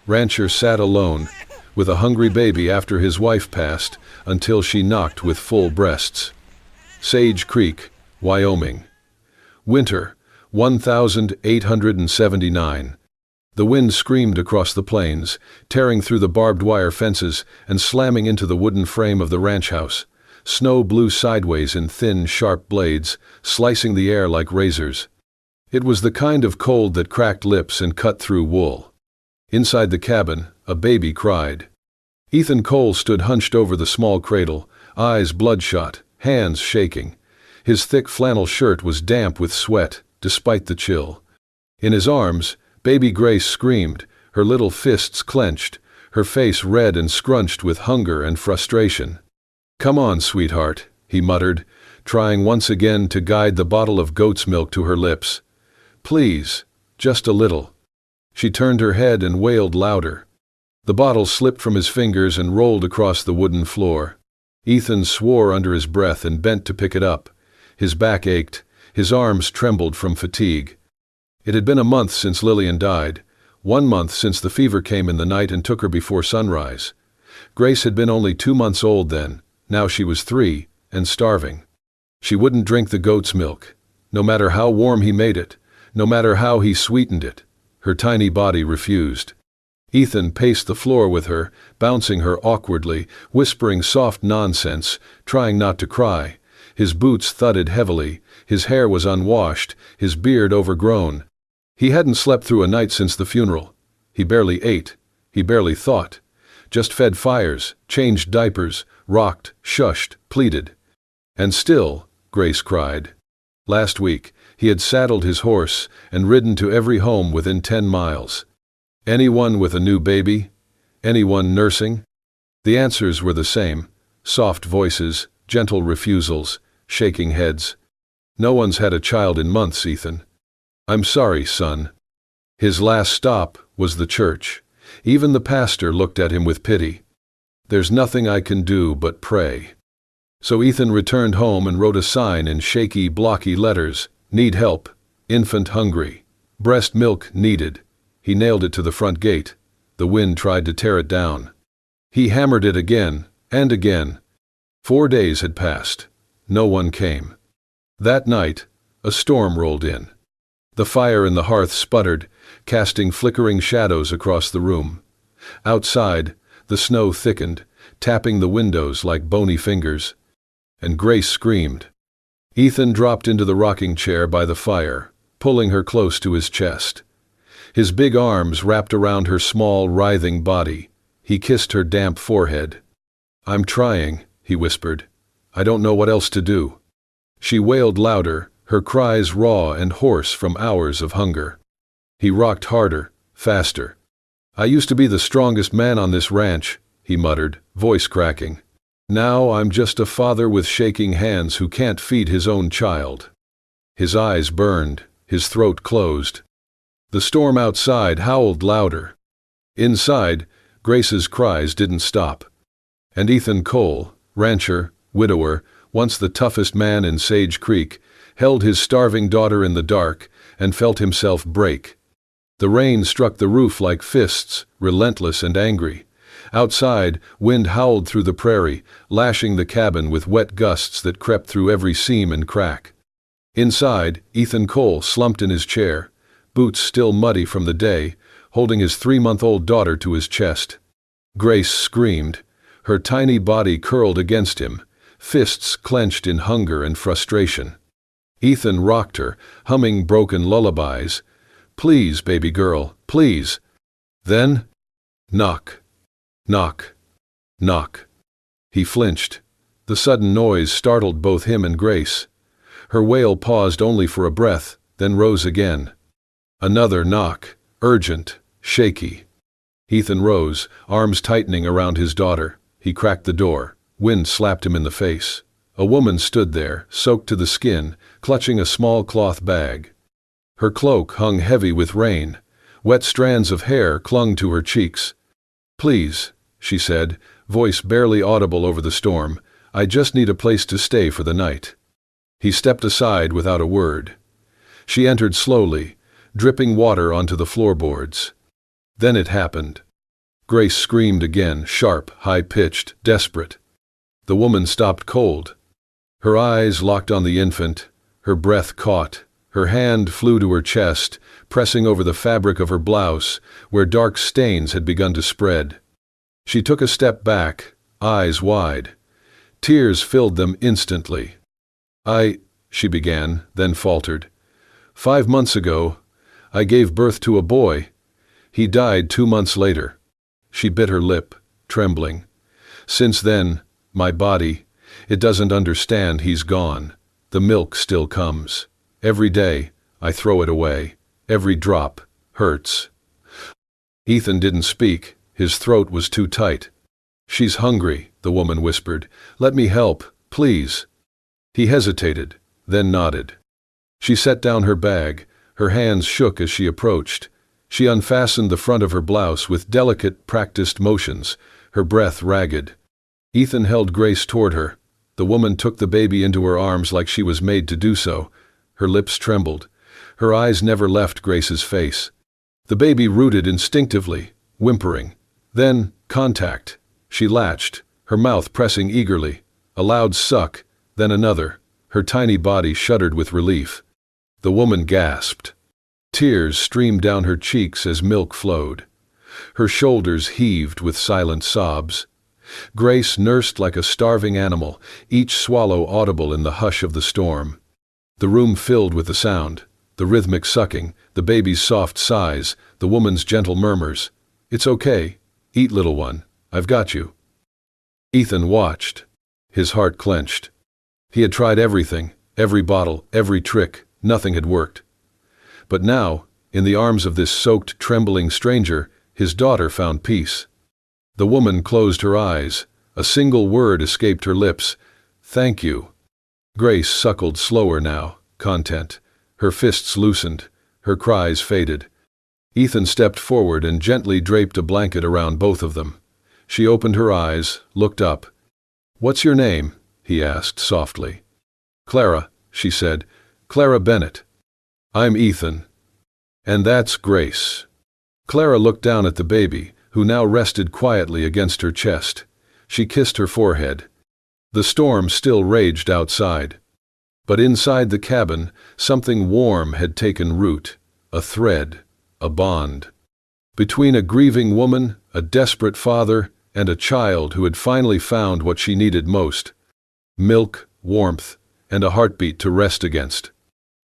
Rancher sat alone, with a hungry baby after his wife passed, until she knocked with full breasts. Sage Creek, Wyoming. Winter, 1879. The wind screamed across the plains, tearing through the barbed wire fences and slamming into the wooden frame of the ranch house. Snow blew sideways in thin, sharp blades, slicing the air like razors. It was the kind of cold that cracked lips and cut through wool. Inside the cabin, a baby cried. Ethan Cole stood hunched over the small cradle, eyes bloodshot, hands shaking. His thick flannel shirt was damp with sweat, despite the chill. In his arms, baby Grace screamed, her little fists clenched, her face red and scrunched with hunger and frustration. "Come on, sweetheart," he muttered, trying once again to guide the bottle of goat's milk to her lips. "Please, just a little." She turned her head and wailed louder. The bottle slipped from his fingers and rolled across the wooden floor. Ethan swore under his breath and bent to pick it up. His back ached, his arms trembled from fatigue. It had been a month since Lillian died, 1 month since the fever came in the night and took her before sunrise. Grace had been only 2 months old then, now she was 3, and starving. She wouldn't drink the goat's milk, no matter how warm he made it, no matter how he sweetened it. Her tiny body refused. Ethan paced the floor with her, bouncing her awkwardly, whispering soft nonsense, trying not to cry. His boots thudded heavily, his hair was unwashed, his beard overgrown. He hadn't slept through a night since the funeral. He barely ate, he barely thought. Just fed fires, changed diapers, rocked, shushed, pleaded. And still, Grace cried. Last week, he had saddled his horse and ridden to every home within 10 miles. Anyone with a new baby? Anyone nursing? The answers were the same. Soft voices, gentle refusals, shaking heads. "No one's had a child in months, Ethan." "I'm sorry, son." His last stop was the church. Even the pastor looked at him with pity. "There's nothing I can do but pray." So Ethan returned home and wrote a sign in shaky, blocky letters. "Need help. Infant hungry. Breast milk needed." He nailed it to the front gate. The wind tried to tear it down. He hammered it again and again. 4 days had passed. No one came. That night, a storm rolled in. The fire in the hearth sputtered, casting flickering shadows across the room. Outside, the snow thickened, tapping the windows like bony fingers. And Grace screamed. Ethan dropped into the rocking chair by the fire, pulling her close to his chest. His big arms wrapped around her small, writhing body. He kissed her damp forehead. "I'm trying," he whispered. "I don't know what else to do." She wailed louder, her cries raw and hoarse from hours of hunger. He rocked harder, faster. "I used to be the strongest man on this ranch," he muttered, voice cracking. "Now I'm just a father with shaking hands who can't feed his own child." His eyes burned, his throat closed. The storm outside howled louder. Inside, Grace's cries didn't stop. And Ethan Cole, rancher, widower, once the toughest man in Sage Creek, held his starving daughter in the dark and felt himself break. The rain struck the roof like fists, relentless and angry. Outside, wind howled through the prairie, lashing the cabin with wet gusts that crept through every seam and crack. Inside, Ethan Cole slumped in his chair, boots still muddy from the day, holding his 3-month-old daughter to his chest. Grace screamed, her tiny body curled against him, fists clenched in hunger and frustration. Ethan rocked her, humming broken lullabies. "Please, baby girl, please." Then, knock, knock, knock. He flinched. The sudden noise startled both him and Grace. Her wail paused only for a breath, then rose again. Another knock, urgent, shaky. Ethan rose, arms tightening around his daughter. He cracked the door. Wind slapped him in the face. A woman stood there, soaked to the skin, clutching a small cloth bag. Her cloak hung heavy with rain. Wet strands of hair clung to her cheeks. "Please," she said, voice barely audible over the storm, "I just need a place to stay for the night." He stepped aside without a word. She entered slowly, dripping water onto the floorboards. Then it happened. Grace screamed again, sharp, high-pitched, desperate. The woman stopped cold. Her eyes locked on the infant, her breath caught. Her hand flew to her chest, pressing over the fabric of her blouse, where dark stains had begun to spread. She took a step back, eyes wide. Tears filled them instantly. She began, then faltered. 5 months ago, I gave birth to a boy. He died 2 months later. She bit her lip, trembling. Since then, my body, it doesn't understand he's gone. The milk still comes. Every day, I throw it away. Every drop hurts. Ethan didn't speak. His throat was too tight. She's hungry, the woman whispered. Let me help, please. He hesitated, then nodded. She set down her bag. Her hands shook as she approached. She unfastened the front of her blouse with delicate, practiced motions, her breath ragged. Ethan held Grace toward her. The woman took the baby into her arms like she was made to do so. Her lips trembled. Her eyes never left Grace's face. The baby rooted instinctively, whimpering. Then, contact. She latched, her mouth pressing eagerly. A loud suck, then another. Her tiny body shuddered with relief. The woman gasped. Tears streamed down her cheeks as milk flowed. Her shoulders heaved with silent sobs. Grace nursed like a starving animal, each swallow audible in the hush of the storm. The room filled with the sound, the rhythmic sucking, the baby's soft sighs, the woman's gentle murmurs. It's okay. Eat, little one. I've got you. Ethan watched. His heart clenched. He had tried everything, every bottle, every trick. Nothing had worked. But now, in the arms of this soaked, trembling stranger, his daughter found peace. The woman closed her eyes. A single word escaped her lips. Thank you. Grace suckled slower now, content. Her fists loosened. Her cries faded. Ethan stepped forward and gently draped a blanket around both of them. She opened her eyes, looked up. What's your name? He asked softly. Clara, she said. Clara Bennett. I'm Ethan. And that's Grace. Clara looked down at the baby, who now rested quietly against her chest. She kissed her forehead. The storm still raged outside. But inside the cabin, something warm had taken root, a thread, a bond. Between a grieving woman, a desperate father, and a child who had finally found what she needed most: milk, warmth, and a heartbeat to rest against.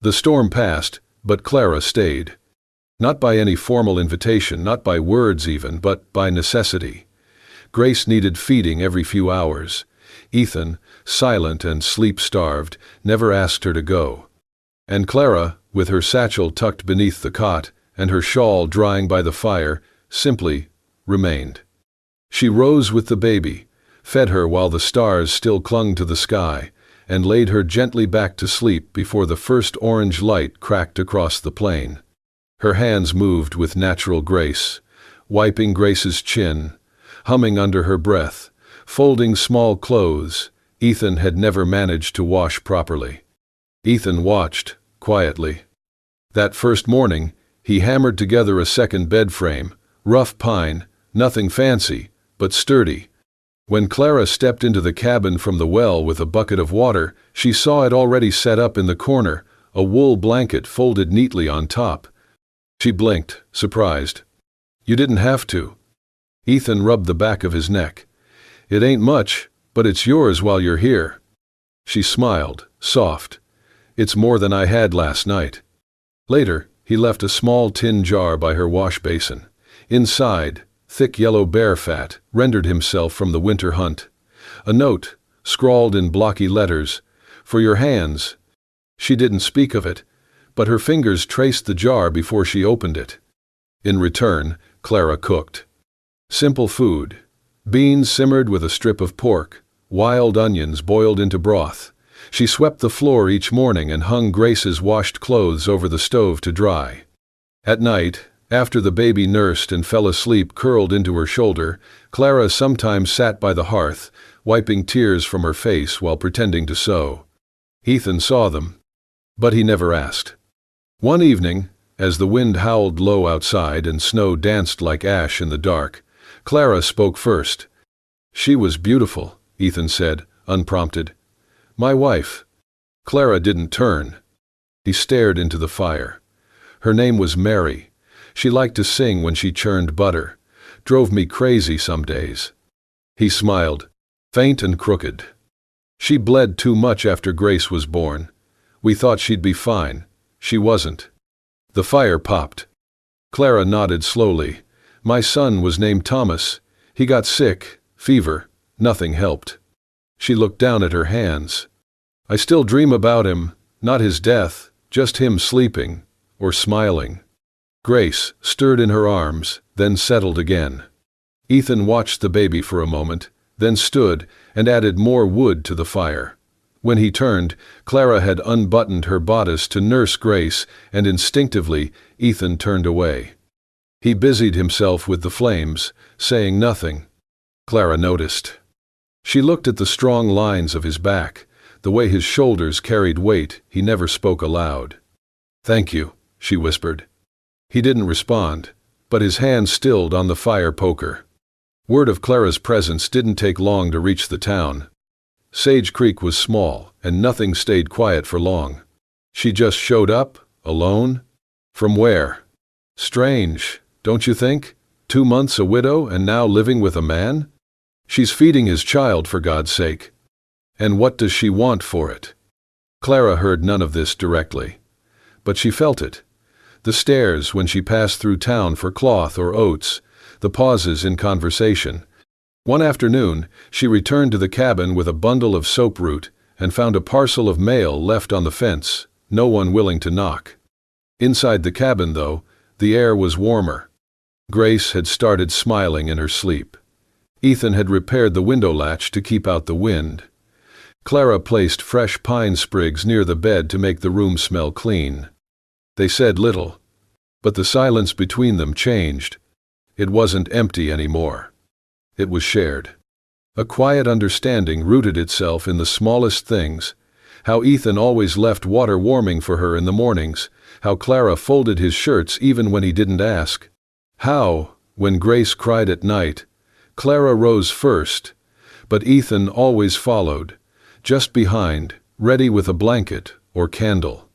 The storm passed, but Clara stayed. Not by any formal invitation, not by words even, but by necessity. Grace needed feeding every few hours. Ethan, silent and sleep-starved, never asked her to go. And Clara, with her satchel tucked beneath the cot and her shawl drying by the fire, simply remained. She rose with the baby, fed her while the stars still clung to the sky, and laid her gently back to sleep before the first orange light cracked across the plain. Her hands moved with natural grace, wiping Grace's chin, humming under her breath, folding small clothes Ethan had never managed to wash properly. Ethan watched, quietly. That first morning, he hammered together a second bed frame, rough pine, nothing fancy, but sturdy. When Clara stepped into the cabin from the well with a bucket of water, she saw it already set up in the corner, a wool blanket folded neatly on top. She blinked, surprised. You didn't have to. Ethan rubbed the back of his neck. It ain't much, but it's yours while you're here. She smiled, soft. It's more than I had last night. Later, he left a small tin jar by her wash basin. Inside, thick yellow bear fat rendered himself from the winter hunt. A note, scrawled in blocky letters, for your hands. She didn't speak of it, but her fingers traced the jar before she opened it. In return, Clara cooked. Simple food. Beans simmered with a strip of pork, wild onions boiled into broth. She swept the floor each morning and hung Grace's washed clothes over the stove to dry. At night, after the baby nursed and fell asleep curled into her shoulder, Clara sometimes sat by the hearth, wiping tears from her face while pretending to sew. Ethan saw them, but he never asked. One evening, as the wind howled low outside and snow danced like ash in the dark, Clara spoke first. "She was beautiful," Ethan said, unprompted. "My wife." Clara didn't turn. He stared into the fire. "Her name was Mary. She liked to sing when she churned butter. Drove me crazy some days." He smiled, faint and crooked. "She bled too much after Grace was born. We thought she'd be fine. She wasn't." The fire popped. Clara nodded slowly. "My son was named Thomas. He got sick, fever. Nothing helped." She looked down at her hands. "I still dream about him, not his death, just him sleeping, or smiling." Grace stirred in her arms, then settled again. Ethan watched the baby for a moment, then stood and added more wood to the fire. When he turned, Clara had unbuttoned her bodice to nurse Grace, and instinctively Ethan turned away. He busied himself with the flames, saying nothing. Clara noticed. She looked at the strong lines of his back, the way his shoulders carried weight. He never spoke aloud. "Thank you," she whispered. He didn't respond, but his hand stilled on the fire poker. Word of Clara's presence didn't take long to reach the town. Sage Creek was small, and nothing stayed quiet for long. She just showed up, alone? From where? Strange, don't you think? 2 months a widow and now living with a man? She's feeding his child, for God's sake. And what does she want for it? Clara heard none of this directly. But she felt it. The stares when she passed through town for cloth or oats, the pauses in conversation. One afternoon, she returned to the cabin with a bundle of soap root and found a parcel of mail left on the fence, no one willing to knock. Inside the cabin, though, the air was warmer. Grace had started smiling in her sleep. Ethan had repaired the window latch to keep out the wind. Clara placed fresh pine sprigs near the bed to make the room smell clean. They said little, but the silence between them changed. It wasn't empty anymore. It was shared. A quiet understanding rooted itself in the smallest things: how Ethan always left water warming for her in the mornings, how Clara folded his shirts even when he didn't ask, how, when Grace cried at night, Clara rose first, but Ethan always followed, just behind, ready with a blanket or candle.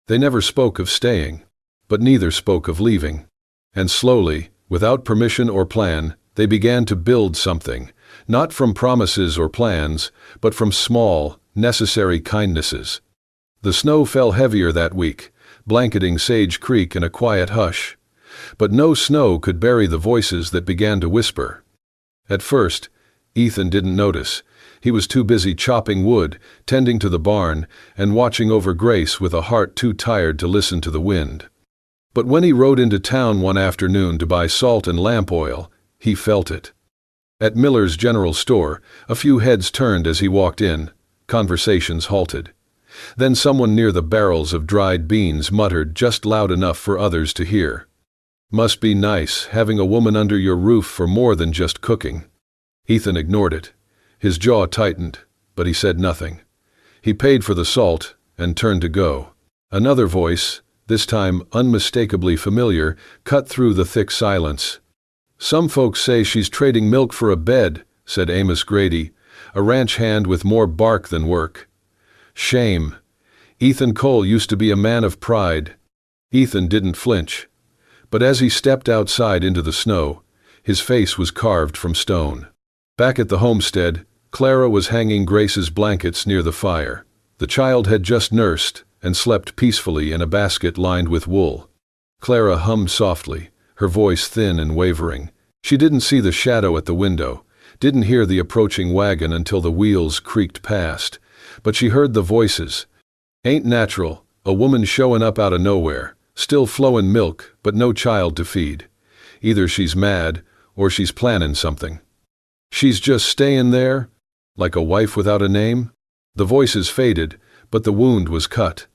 They never spoke of staying, but neither spoke of leaving. And slowly, without permission or plan, they began to build something, not from promises or plans, but from small, necessary kindnesses. The snow fell heavier that week, blanketing Sage Creek in a quiet hush. But no snow could bury the voices that began to whisper. At first, Ethan didn't notice. He was too busy chopping wood, tending to the barn, and watching over Grace with a heart too tired to listen to the wind. But when he rode into town one afternoon to buy salt and lamp oil, he felt it. At Miller's general store, a few heads turned as he walked in. Conversations halted. Then someone near the barrels of dried beans muttered just loud enough for others to hear. "Must be nice having a woman under your roof for more than just cooking." Ethan ignored it. His jaw tightened, but he said nothing. He paid for the salt and turned to go. Another voice, this time unmistakably familiar, cut through the thick silence. "Some folks say she's trading milk for a bed," said Amos Grady, a ranch hand with more bark than work. Shame. Ethan Cole used to be a man of pride. Ethan didn't flinch. But as he stepped outside into the snow, his face was carved from stone. Back at the homestead, Clara was hanging Grace's blankets near the fire. The child had just nursed and slept peacefully in a basket lined with wool. Clara hummed softly, her voice thin and wavering. She didn't see the shadow at the window, didn't hear the approaching wagon until the wheels creaked past, but she heard the voices. Ain't natural, a woman showing up out of nowhere, still flowing milk, but no child to feed. Either she's mad, or she's planning something. She's just staying there, like a wife without a name? The voices faded, but the wound was cut.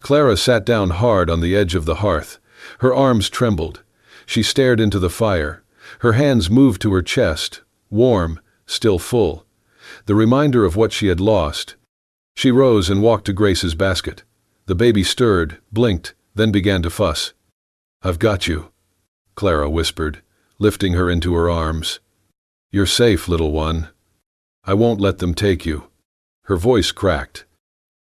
Clara sat down hard on the edge of the hearth. Her arms trembled. She stared into the fire. Her hands moved to her chest, warm, still full. The reminder of what she had lost. She rose and walked to Grace's basket. The baby stirred, blinked, then began to fuss. "I've got you," Clara whispered, lifting her into her arms. "You're safe, little one. I won't let them take you." Her voice cracked.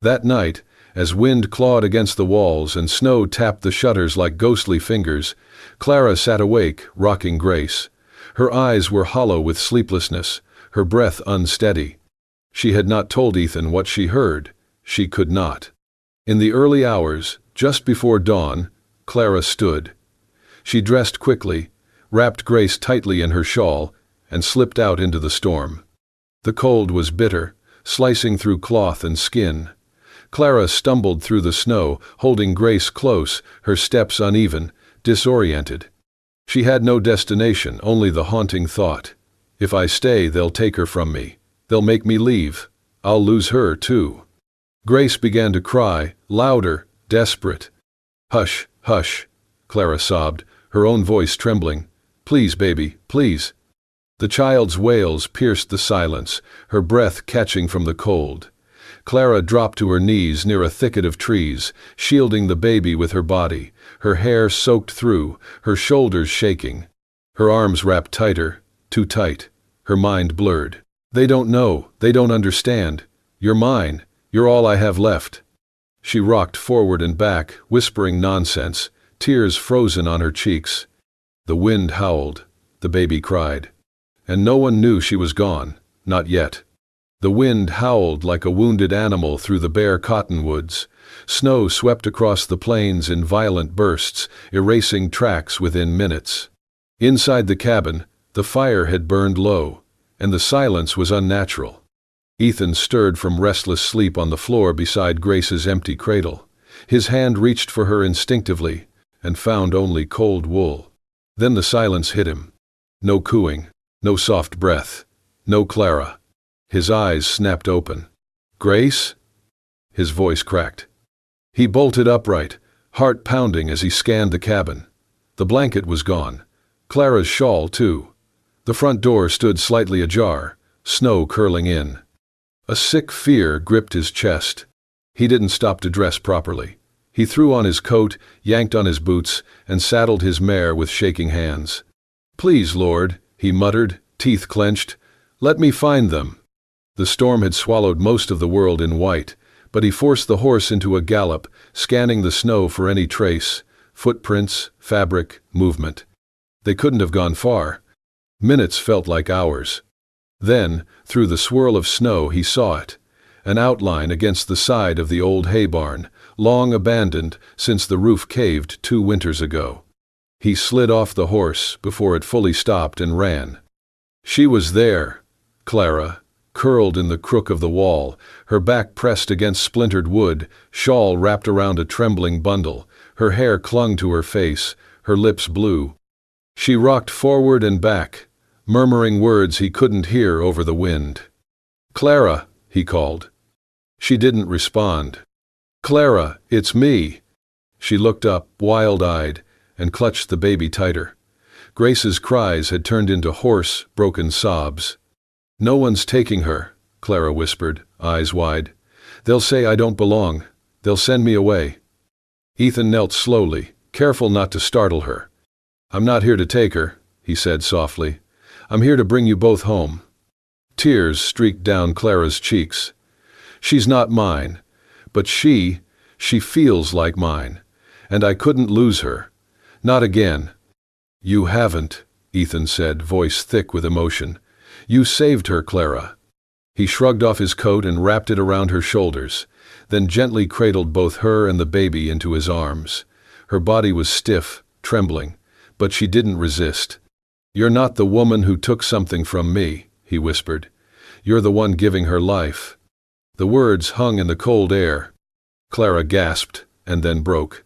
That night, as wind clawed against the walls and snow tapped the shutters like ghostly fingers, Clara sat awake, rocking Grace. Her eyes were hollow with sleeplessness, her breath unsteady. She had not told Ethan what she heard. She could not. In the early hours, just before dawn, Clara stood. She dressed quickly, wrapped Grace tightly in her shawl, and slipped out into the storm. The cold was bitter, slicing through cloth and skin. Clara stumbled through the snow, holding Grace close, her steps uneven, disoriented. She had no destination, only the haunting thought. If I stay, they'll take her from me. They'll make me leave. I'll lose her, too. Grace began to cry, louder, desperate. "Hush, hush," Clara sobbed, her own voice trembling. "Please, baby, please." The child's wails pierced the silence, her breath catching from the cold. Clara dropped to her knees near a thicket of trees, shielding the baby with her body, her hair soaked through, her shoulders shaking. Her arms wrapped tighter, too tight, her mind blurred. "They don't know, they don't understand. You're mine, you're all I have left." She rocked forward and back, whispering nonsense, tears frozen on her cheeks. The wind howled, the baby cried. And no one knew she was gone, not yet. The wind howled like a wounded animal through the bare cottonwoods. Snow swept across the plains in violent bursts, erasing tracks within minutes. Inside the cabin, the fire had burned low, and the silence was unnatural. Ethan stirred from restless sleep on the floor beside Grace's empty cradle. His hand reached for her instinctively, and found only cold wool. Then the silence hit him. No cooing, no soft breath, no Clara. His eyes snapped open. "Grace?" His voice cracked. He bolted upright, heart pounding as he scanned the cabin. The blanket was gone. Clara's shawl, too. The front door stood slightly ajar, snow curling in. A sick fear gripped his chest. He didn't stop to dress properly. He threw on his coat, yanked on his boots, and saddled his mare with shaking hands. "Please, Lord," he muttered, teeth clenched, "let me find them." The storm had swallowed most of the world in white, but he forced the horse into a gallop, scanning the snow for any trace, footprints, fabric, movement. They couldn't have gone far. Minutes felt like hours. Then, through the swirl of snow, he saw it, an outline against the side of the old hay barn, long abandoned since the roof caved 2 winters ago. He slid off the horse before it fully stopped and ran. She was there, Clara, curled in the crook of the wall, her back pressed against splintered wood, shawl wrapped around a trembling bundle. Her hair clung to her face, her lips blue. She rocked forward and back, murmuring words he couldn't hear over the wind. "Clara," he called. She didn't respond. "Clara, it's me." She looked up, wild-eyed, and clutched the baby tighter. Grace's cries had turned into hoarse, broken sobs. "No one's taking her," Clara whispered, eyes wide. "They'll say I don't belong. They'll send me away." Ethan knelt slowly, careful not to startle her. "I'm not here to take her," he said softly. "I'm here to bring you both home." Tears streaked down Clara's cheeks. "She's not mine, but she feels like mine, and I couldn't lose her. Not again." "You haven't," Ethan said, voice thick with emotion. "You saved her, Clara." He shrugged off his coat and wrapped it around her shoulders, then gently cradled both her and the baby into his arms. Her body was stiff, trembling, but she didn't resist. "You're not the woman who took something from me," he whispered. "You're the one giving her life." The words hung in the cold air. Clara gasped, and then broke.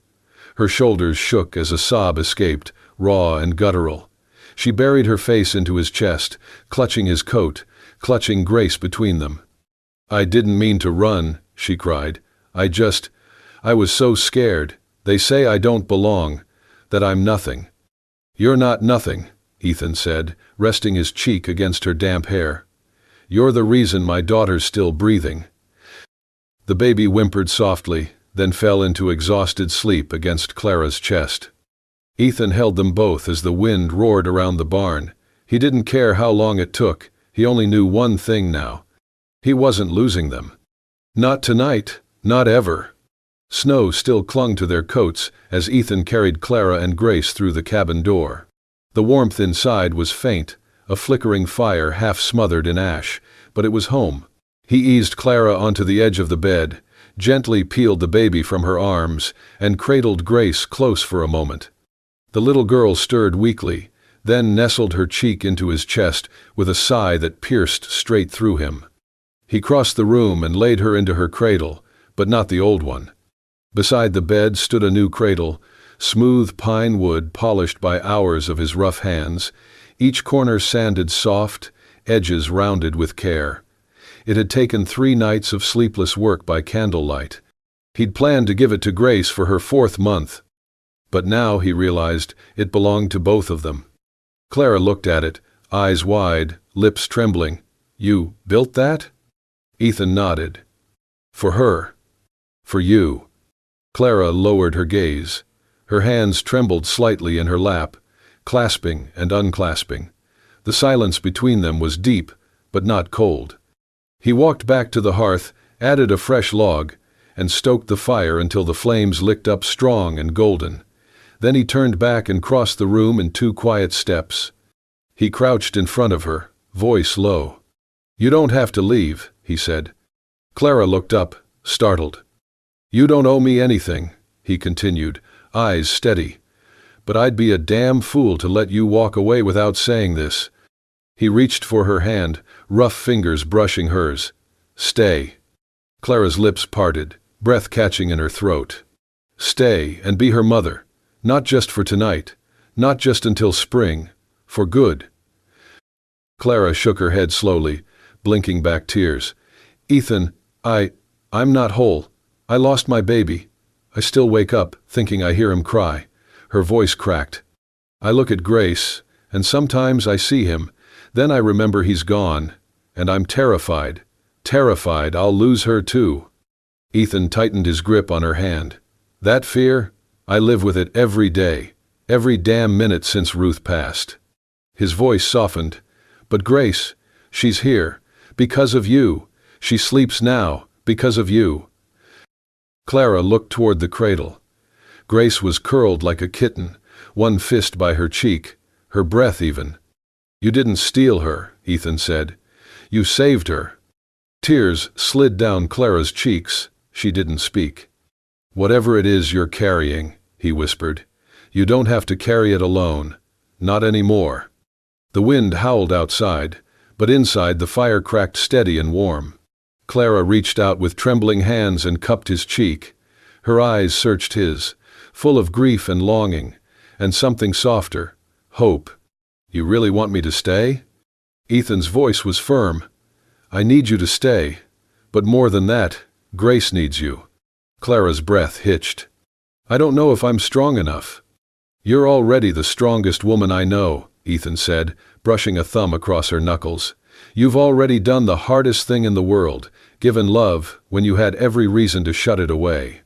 Her shoulders shook as a sob escaped, raw and guttural. She buried her face into his chest, clutching his coat, clutching Grace between them. "I didn't mean to run," she cried. I was so scared. They say I don't belong, that I'm nothing." "You're not nothing," Ethan said, resting his cheek against her damp hair. "You're the reason my daughter's still breathing." The baby whimpered softly, then fell into exhausted sleep against Clara's chest. Ethan held them both as the wind roared around the barn. He didn't care how long it took, he only knew one thing now. He wasn't losing them. Not tonight, not ever. Snow still clung to their coats as Ethan carried Clara and Grace through the cabin door. The warmth inside was faint, a flickering fire half smothered in ash, but it was home. He eased Clara onto the edge of the bed, gently peeled the baby from her arms, and cradled Grace close for a moment. The little girl stirred weakly, then nestled her cheek into his chest with a sigh that pierced straight through him. He crossed the room and laid her into her cradle, but not the old one. Beside the bed stood a new cradle, smooth pine wood polished by hours of his rough hands, each corner sanded soft, edges rounded with care. It had taken 3 nights of sleepless work by candlelight. He'd planned to give it to Grace for her 4th month. But now, he realized, it belonged to both of them. Clara looked at it, eyes wide, lips trembling. "You built that?" Ethan nodded. "For her. For you." Clara lowered her gaze. Her hands trembled slightly in her lap, clasping and unclasping. The silence between them was deep, but not cold. He walked back to the hearth, added a fresh log, and stoked the fire until the flames licked up strong and golden. Then he turned back and crossed the room in 2 quiet steps. He crouched in front of her, voice low. "You don't have to leave," he said. Clara looked up, startled. "You don't owe me anything," he continued, eyes steady. "But I'd be a damn fool to let you walk away without saying this." He reached for her hand, rough fingers brushing hers. "Stay." Clara's lips parted, breath catching in her throat. "Stay and be her mother, not just for tonight, not just until spring, for good." Clara shook her head slowly, blinking back tears. "Ethan, I'm not whole. I lost my baby. I still wake up, thinking I hear him cry." Her voice cracked. "I look at Grace, and sometimes I see him. Then I remember he's gone, and I'm terrified. Terrified I'll lose her too." Ethan tightened his grip on her hand. "That fear? I live with it every day, every damn minute since Ruth passed." His voice softened. "But Grace, she's here, because of you. She sleeps now, because of you." Clara looked toward the cradle. Grace was curled like a kitten, one fist by her cheek, her breath even. "You didn't steal her," Ethan said. "You saved her." Tears slid down Clara's cheeks. She didn't speak. "Whatever it is you're carrying," he whispered, "you don't have to carry it alone. Not anymore." The wind howled outside, but inside the fire cracked steady and warm. Clara reached out with trembling hands and cupped his cheek. Her eyes searched his, full of grief and longing, and something softer, hope. "You really want me to stay?" Ethan's voice was firm. "I need you to stay. But more than that, Grace needs you." Clara's breath hitched. "I don't know if I'm strong enough." "You're already the strongest woman I know," Ethan said, brushing a thumb across her knuckles. "You've already done the hardest thing in the world, given love when you had every reason to shut it away."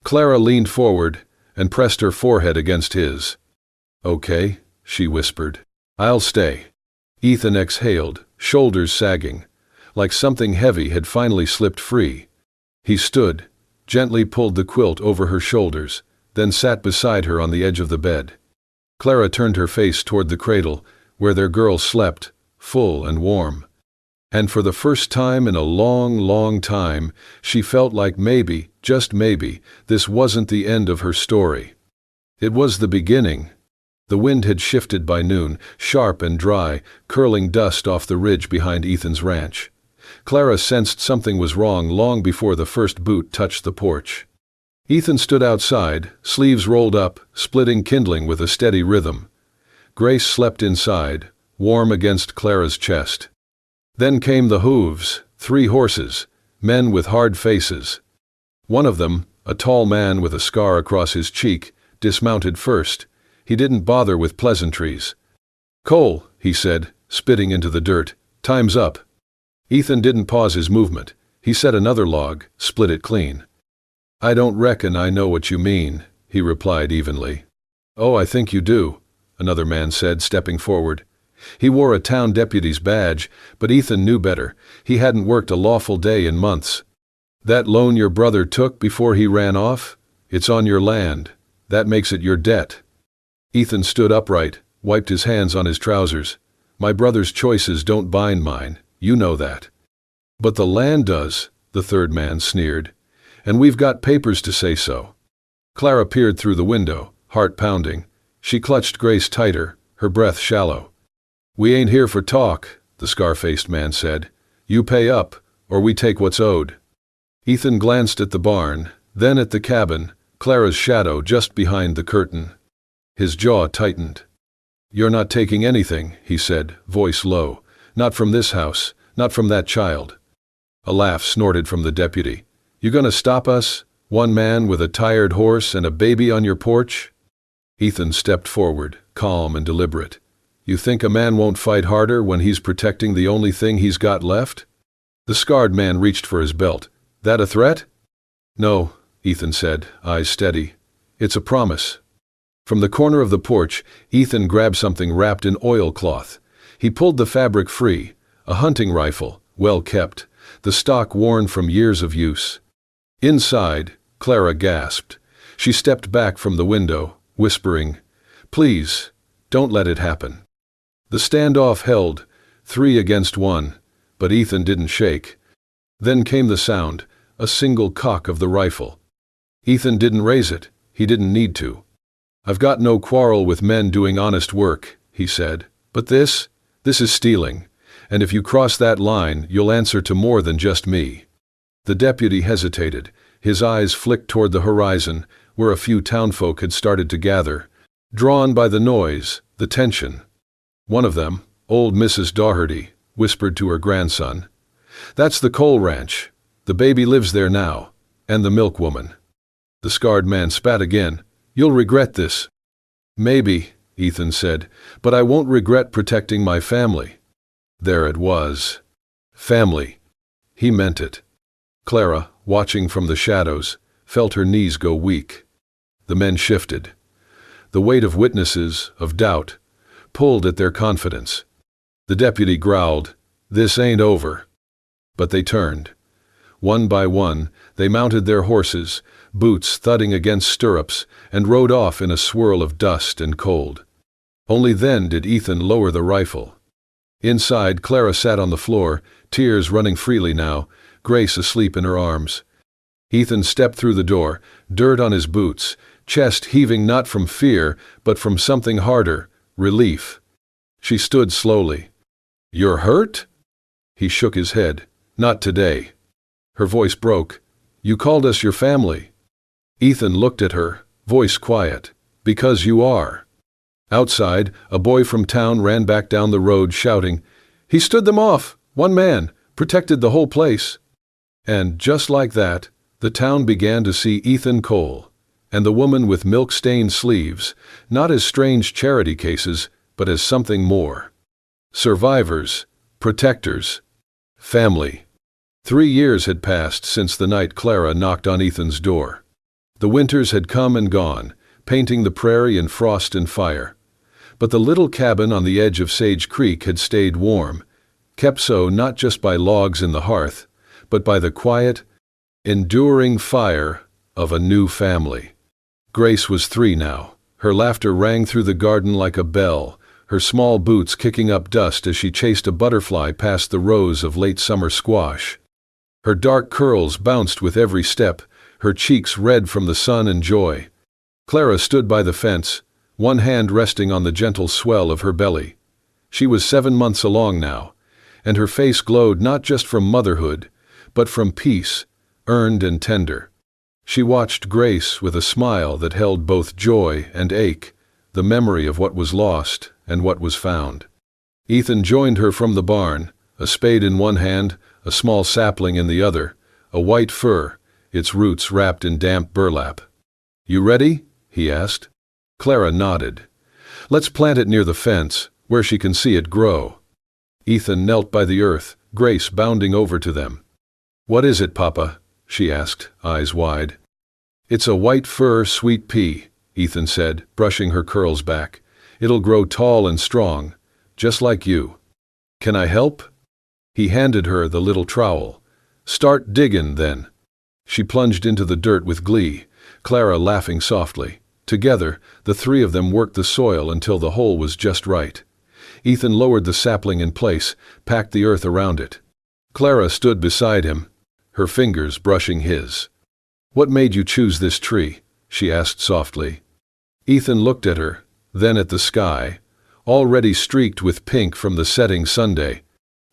Clara leaned forward and pressed her forehead against his. "Okay," she whispered. "I'll stay." Ethan exhaled, shoulders sagging, like something heavy had finally slipped free. He stood, gently pulled the quilt over her shoulders, then sat beside her on the edge of the bed. Clara turned her face toward the cradle, where their girl slept, full and warm. And for the first time in a long, long time, she felt like maybe, just maybe, this wasn't the end of her story. It was the beginning. The wind had shifted by noon, sharp and dry, curling dust off the ridge behind Ethan's ranch. Clara sensed something was wrong long before the first boot touched the porch. Ethan stood outside, sleeves rolled up, splitting kindling with a steady rhythm. Grace slept inside, warm against Clara's chest. Then came the hooves, 3 horses, men with hard faces. One of them, a tall man with a scar across his cheek, dismounted first. He didn't bother with pleasantries. "Cole," he said, spitting into the dirt, "time's up." Ethan didn't pause his movement. He set another log, split it clean. "I don't reckon I know what you mean," he replied evenly. "Oh, I think you do," another man said, stepping forward. He wore a town deputy's badge, but Ethan knew better. He hadn't worked a lawful day in months. "That loan your brother took before he ran off? It's on your land. That makes it your debt." Ethan stood upright, wiped his hands on his trousers. "My brother's choices don't bind mine. You know that." "But the land does," the third man sneered. "And we've got papers to say so." Clara peered through the window, heart pounding. She clutched Grace tighter, her breath shallow. "We ain't here for talk," the scar-faced man said. "You pay up, or we take what's owed." Ethan glanced at the barn, then at the cabin, Clara's shadow just behind the curtain. His jaw tightened. "You're not taking anything," he said, voice low. "Not from this house, not from that child." A laugh snorted from the deputy. "You gonna stop us? One man with a tired horse and a baby on your porch?" Ethan stepped forward, calm and deliberate. "You think a man won't fight harder when he's protecting the only thing he's got left?" The scarred man reached for his belt. "That a threat?" "No," Ethan said, eyes steady. "It's a promise." From the corner of the porch, Ethan grabbed something wrapped in oilcloth. He pulled the fabric free, a hunting rifle, well kept, the stock worn from years of use. Inside, Clara gasped. She stepped back from the window, whispering, "Please, don't let it happen." The standoff held, 3 against 1, but Ethan didn't shake. Then came the sound, a single cock of the rifle. Ethan didn't raise it. He didn't need to. "I've got no quarrel with men doing honest work," he said. "But this is stealing. And if you cross that line, you'll answer to more than just me." The deputy hesitated. His eyes flicked toward the horizon, where a few townfolk had started to gather, drawn by the noise, the tension. One of them, old Mrs. Doherty, whispered to her grandson, "That's the coal ranch. The baby lives there now. And the milkwoman." The scarred man spat again. "You'll regret this." "Maybe," Ethan said, "but I won't regret protecting my family." There it was. Family. He meant it. Clara, watching from the shadows, felt her knees go weak. The men shifted. The weight of witnesses, of doubt, pulled at their confidence. The deputy growled, "This ain't over." But they turned. One by one, they mounted their horses, boots thudding against stirrups, and rode off in a swirl of dust and cold. Only then did Ethan lower the rifle. Inside, Clara sat on the floor, tears running freely now, Grace asleep in her arms. Ethan stepped through the door, dirt on his boots, chest heaving not from fear, but from something harder, relief. She stood slowly. "You're hurt?" He shook his head. "Not today." Her voice broke. "You called us your family." Ethan looked at her, voice quiet. "Because you are." Outside, a boy from town ran back down the road shouting, "He stood them off! One man! Protected the whole place!" And just like that, the town began to see Ethan Cole, and the woman with milk-stained sleeves, not as strange charity cases, but as something more. Survivors, protectors, family. 3 years had passed since the night Clara knocked on Ethan's door. The winters had come and gone, painting the prairie in frost and fire. But the little cabin on the edge of Sage Creek had stayed warm, kept so not just by logs in the hearth, but by the quiet, enduring fire of a new family. Grace was 3 now. Her laughter rang through the garden like a bell, her small boots kicking up dust as she chased a butterfly past the rows of late summer squash. Her dark curls bounced with every step, her cheeks red from the sun and joy. Clara stood by the fence, one hand resting on the gentle swell of her belly. She was 7 months along now, and her face glowed not just from motherhood, but from peace, earned and tender. She watched Grace with a smile that held both joy and ache, the memory of what was lost and what was found. Ethan joined her from the barn, a spade in one hand, a small sapling in the other, a white fir, its roots wrapped in damp burlap. "You ready?" he asked. Clara nodded. "Let's plant it near the fence, where she can see it grow." Ethan knelt by the earth, Grace bounding over to them. "What is it, Papa?" she asked, eyes wide. "It's a white fir sweet pea," Ethan said, brushing her curls back. "It'll grow tall and strong, just like you. Can I help?" He handed her the little trowel. "Start diggin', then." She plunged into the dirt with glee, Clara laughing softly. Together, the three of them worked the soil until the hole was just right. Ethan lowered the sapling in place, packed the earth around it. Clara stood beside him, her fingers brushing his. "What made you choose this tree?" she asked softly. Ethan looked at her, then at the sky, already streaked with pink from the setting Sunday.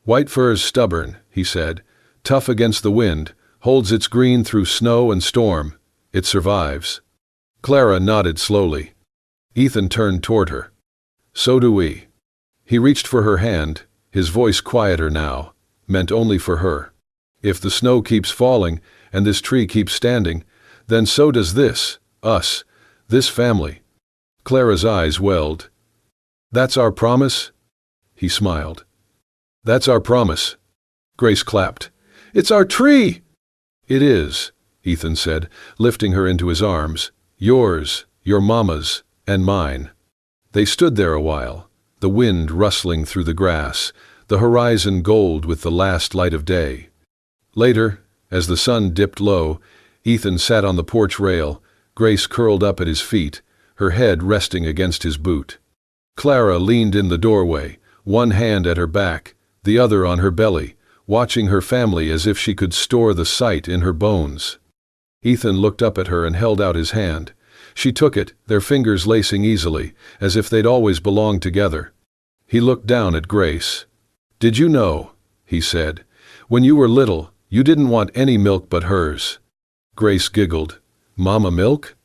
"White fir's stubborn," he said, "tough against the wind, holds its green through snow and storm. It survives." Clara nodded slowly. Ethan turned toward her. "So do we." He reached for her hand, his voice quieter now, meant only for her. "If the snow keeps falling and this tree keeps standing, then so does this, us, this family." Clara's eyes welled. "That's our promise?" He smiled. "That's our promise." Grace clapped. "It's our tree!" "It is," Ethan said, lifting her into his arms. "Yours, your mama's, and mine." They stood there a while, the wind rustling through the grass, the horizon gold with the last light of day. Later, as the sun dipped low, Ethan sat on the porch rail, Grace curled up at his feet, her head resting against his boot. Clara leaned in the doorway, one hand at her back, the other on her belly, watching her family as if she could store the sight in her bones. Ethan looked up at her and held out his hand. She took it, their fingers lacing easily, as if they'd always belonged together. He looked down at Grace. "Did you know," he said, "when you were little, you didn't want any milk but hers?" Grace giggled. "Mama milk?"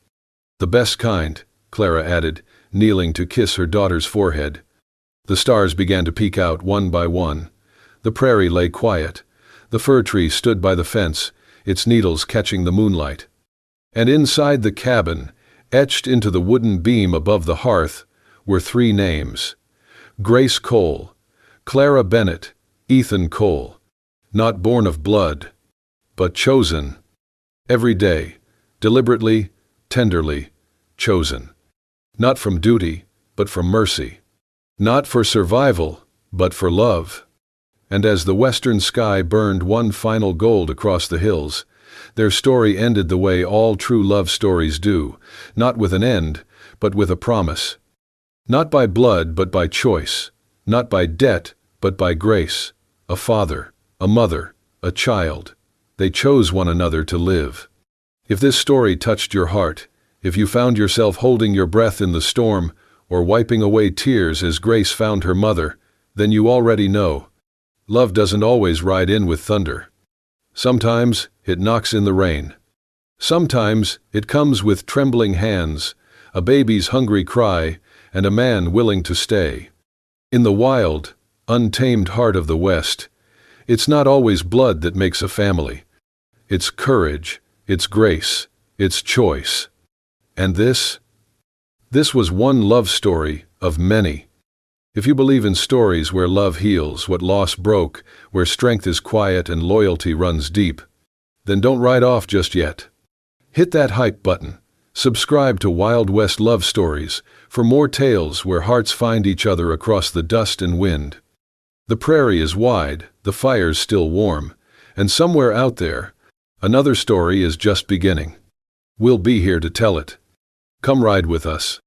"The best kind," Clara added, kneeling to kiss her daughter's forehead. The stars began to peek out one by one. The prairie lay quiet. The fir tree stood by the fence, its needles catching the moonlight. And inside the cabin, etched into the wooden beam above the hearth, were three names. Grace Cole, Clara Bennett, Ethan Cole. Not born of blood, but chosen. Every day, deliberately, tenderly, chosen. Not from duty, but from mercy. Not for survival, but for love. And as the western sky burned one final gold across the hills, their story ended the way all true love stories do, not with an end, but with a promise. Not by blood, but by choice. Not by debt, but by grace. A father, a mother, a child. They chose one another to live. If this story touched your heart, if you found yourself holding your breath in the storm, or wiping away tears as Grace found her mother, then you already know. Love doesn't always ride in with thunder. Sometimes it knocks in the rain. Sometimes it comes with trembling hands, a baby's hungry cry, and a man willing to stay. In the wild, untamed heart of the West, it's not always blood that makes a family. It's courage, it's grace, it's choice. And this was one love story of many. If you believe in stories where love heals what loss broke, where strength is quiet and loyalty runs deep, then don't ride off just yet. Hit that hype button. Subscribe to Wild West Love Stories for more tales where hearts find each other across the dust and wind. The prairie is wide, the fire's still warm, and somewhere out there, another story is just beginning. We'll be here to tell it. Come ride with us.